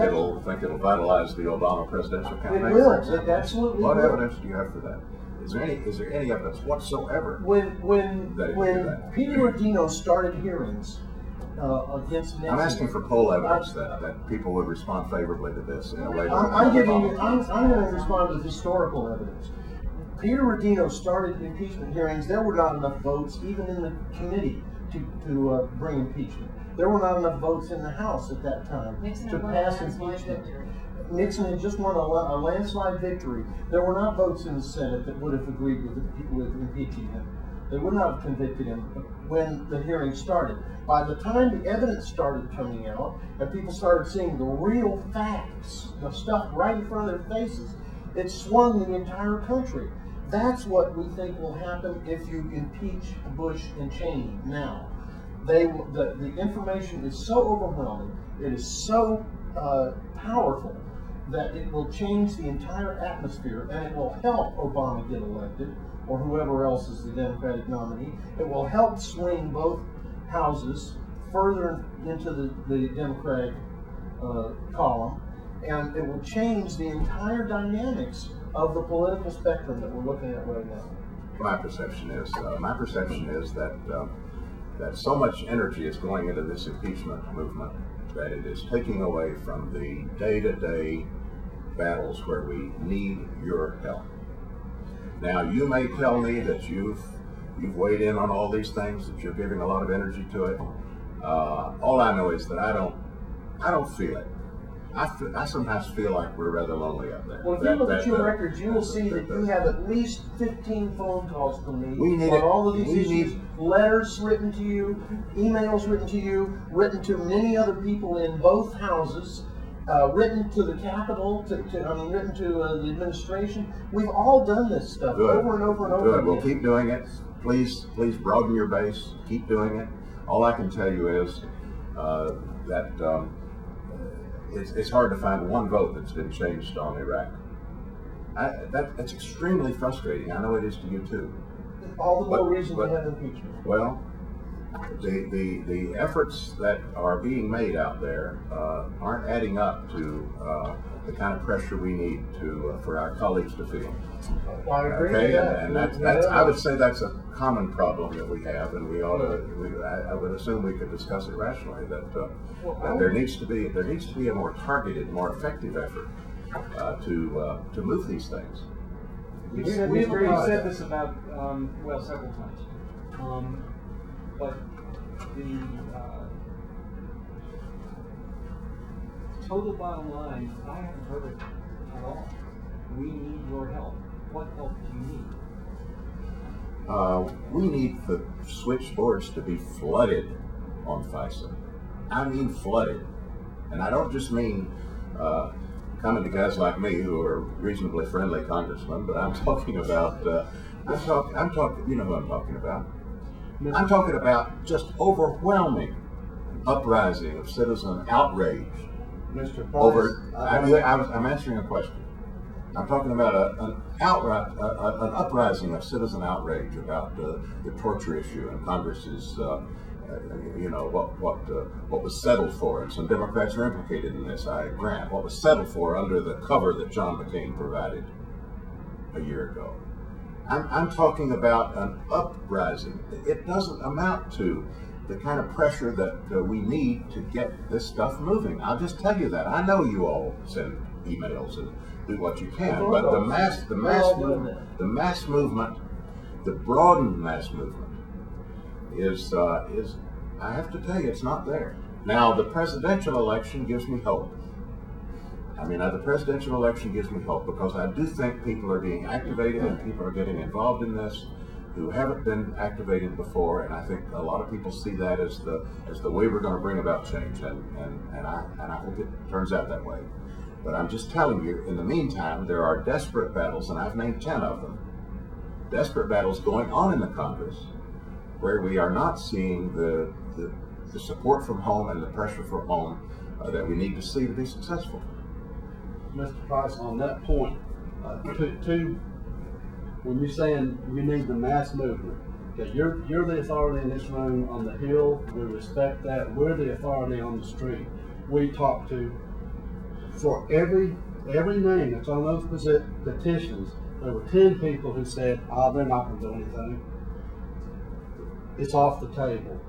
it'll vitalize the Obama presidential campaign? It will. It absolutely What will. evidence do you have for that? Is there any evidence whatsoever? When that it would do that? Peter Rodino started hearings against Nixon, I'm asking for poll evidence that people would respond favorably to this in a way. I'm going to respond with historical evidence. Peter Rodino started impeachment hearings. There were not enough votes, even in the committee, to bring impeachment. There were not enough votes in the House at that time to pass impeachment. Nixon had just won a landslide victory. There were not votes in the Senate that would have agreed with impeaching him. They would not have convicted him when the hearing started. By the time the evidence started coming out and people started seeing the real facts, the stuff right in front of their faces, it swung the entire country. That's what we think will happen if you impeach Bush and Cheney now. The information is so overwhelming, it is so powerful that it will change the entire atmosphere, and it will help Obama get elected, or whoever else is the Democratic nominee. It will help swing both houses further into the Democratic column, and it will change the entire dynamics of the political spectrum that we're looking at right now. My perception is that that so much energy is going into this impeachment movement that it is taking away from the day-to-day battles where we need your help. Now, you may tell me that you've weighed in on all these things, that you're giving a lot of energy to it. All I know is that I don't feel it. I sometimes feel like we're rather lonely up there. Well, if you look at your records, you will see that you have at least 15 phone calls from me on all of these issues, letters written to you, emails written to you, written to many other people in both houses, written to the Capitol, written to the administration. We've all done this stuff over and over and over again. We'll keep doing it. Please broaden your base. Keep doing it. All I can tell you is that it's hard to find one vote that's been changed on Iraq. That's extremely frustrating. I know it is to you too. All the more reason to have impeachment. Well, the efforts that are being made out there aren't adding up to the kind of pressure we need for our colleagues to feel. Well, I agree with that. And that's I would say that's a common problem that we have, and we ought to. I would assume we could discuss it rationally. That there needs to be a more targeted, more effective effort to move these things. We've already said this about several times, but the total bottom line, I haven't heard it at all. We need your help. What help do you need? We need the switchboards to be flooded on FISA. I mean flooded. And I don't just mean coming to guys like me who are reasonably friendly congressmen, but I'm talking about, I'm talking, you know who I'm talking about. I'm talking about just overwhelming uprising of citizen outrage. Mr. Price, I'm answering a question. I'm talking about an uprising of citizen outrage about the torture issue and Congress's, what was settled for. And some Democrats are implicated in this, I grant. What was settled for under the cover that John McCain provided a year ago. I'm talking about an uprising. It doesn't amount to the kind of pressure that we need to get this stuff moving. I'll just tell you that. I know you all send emails and do what you can, but the mass movement, the broadened mass movement is I have to tell you, it's not there. Now, the presidential election gives me hope. The presidential election gives me hope because I do think people are being activated and people are getting involved in this who haven't been activated before, and I think a lot of people see that as the way we're going to bring about change, and I hope it turns out that way. But I'm just telling you, in the meantime, there are desperate battles, and I've named 10 of them, desperate battles going on in the Congress where we are not seeing the support from home and the pressure from home that we need to see to be successful. Mr. Price, on that point, when you're saying you need the mass movement, okay, you're the authority in this room on the Hill. We respect that. We're the authority on the street. We talk to for every name that's on those petitions, there were 10 people who said, "Oh, they're not going to do anything. It's off the table."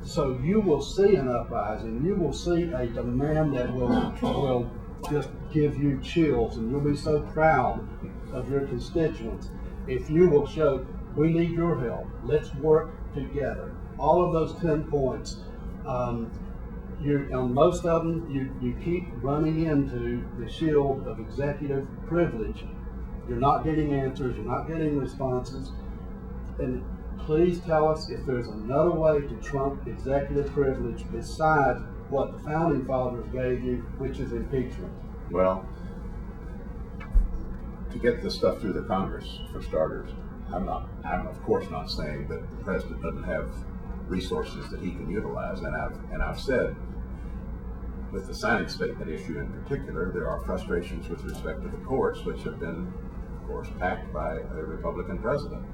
So you will see an uprising. You will see a demand that will just give you chills, and you'll be so proud of your constituents if you will show, "We need your help. Let's work together." All of those 10 points. On most of them, you keep running into the shield of executive privilege. You're not getting answers. You're not getting responses. And please tell us if there's another way to trump executive privilege besides what the founding fathers gave you, which is impeachment. Well, to get this stuff through the Congress, for starters, I'm of course not saying that the president doesn't have resources that he can utilize, and I've said, with the signing statement issue in particular, there are frustrations with respect to the courts, which have been, of course, packed by a Republican president.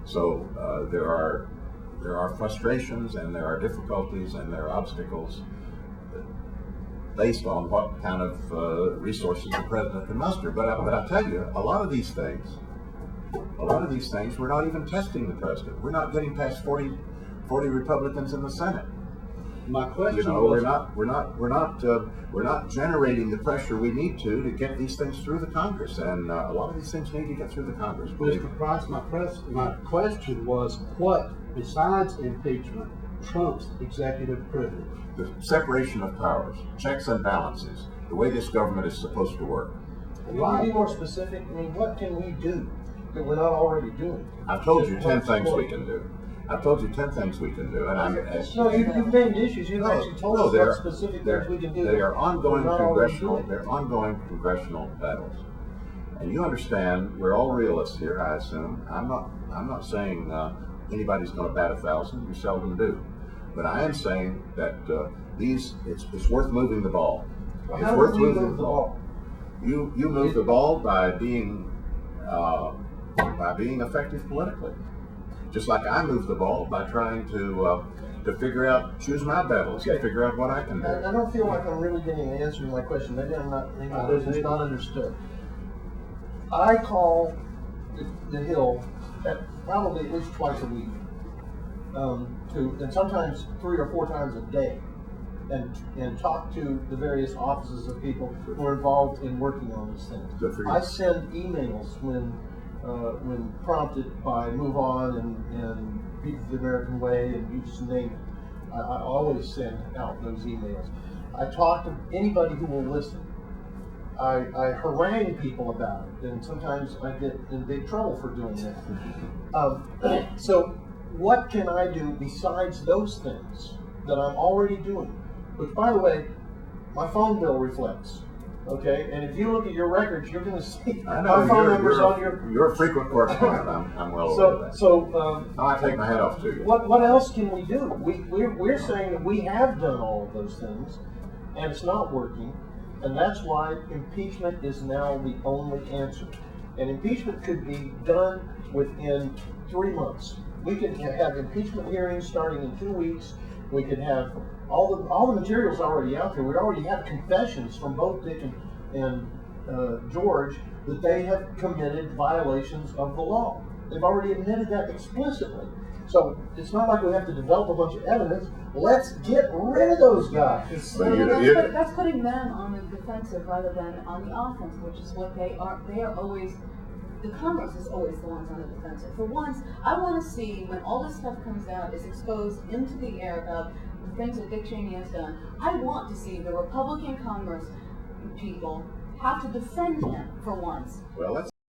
So there are frustrations, and there are difficulties, and there are obstacles based on what kind of resources the president can muster. But I tell you, a lot of these things, we're not even testing the president. We're not getting past 40 Republicans in the Senate. My question we're not generating the pressure we need to get these things through the Congress, and a lot of these things need to get through the Congress. Mr. Price, my question was, what besides impeachment trumps executive privilege? The separation of powers, checks and balances, the way this government is supposed to work. Can you be more specific? I mean, what can we do that we're not already doing? I've told you 10 things we can do. I've told you 10 things we can do, and No, you've named issues. You've actually told us what specific things we can do. They are ongoing We're not already doing. they're ongoing congressional battles. And you understand, we're all realists here, I assume. I'm not saying anybody's going to bat 1,000. You seldom do. But I am saying that it's worth moving the ball. Well, It's how worth do we moving move the ball? You move the ball by being effective politically. Just like I move the ball by trying to choose my battles, and figure out what I can do. I don't feel like I'm really getting an answer to my question. Maybe it's not understood. I call the Hill probably at least twice a week, and sometimes 3 or 4 times a day, and talk to the various offices of people who are involved in working on these things. Good for you. I send emails when prompted by Move On and People of the American Way, and you just name it. I always send out those emails. I talk to anybody who will listen. I harangue people about it, and sometimes I get in big trouble for doing that. So what can I do besides those things that I'm already doing? Which, by the way, my phone bill reflects. Okay, and if you look at your records, you're going to see I know my phone numbers on your. You're a frequent correspondent. I'm well aware of that. So I take my hat off to you. what else can we do? We're saying that we have done all of those things, and it's not working, and that's why impeachment is now the only answer. And impeachment could be done within 3 months. We could have impeachment hearings starting in 2 weeks. We could have all the materials already out there. We already have confessions from both Dick and George that they have committed violations of the law. They've already admitted that explicitly. So it's not like we have to develop a bunch of evidence. Let's get rid of those guys. That's putting them on the defensive rather than on the offense, which is what they are. They are always. The Congress is always the ones on the defensive. For once, I want to see when all this stuff comes out, is exposed into the air about the things that Dick Cheney has done. I want to see the Republican Congress people have to defend him for once. Well, let's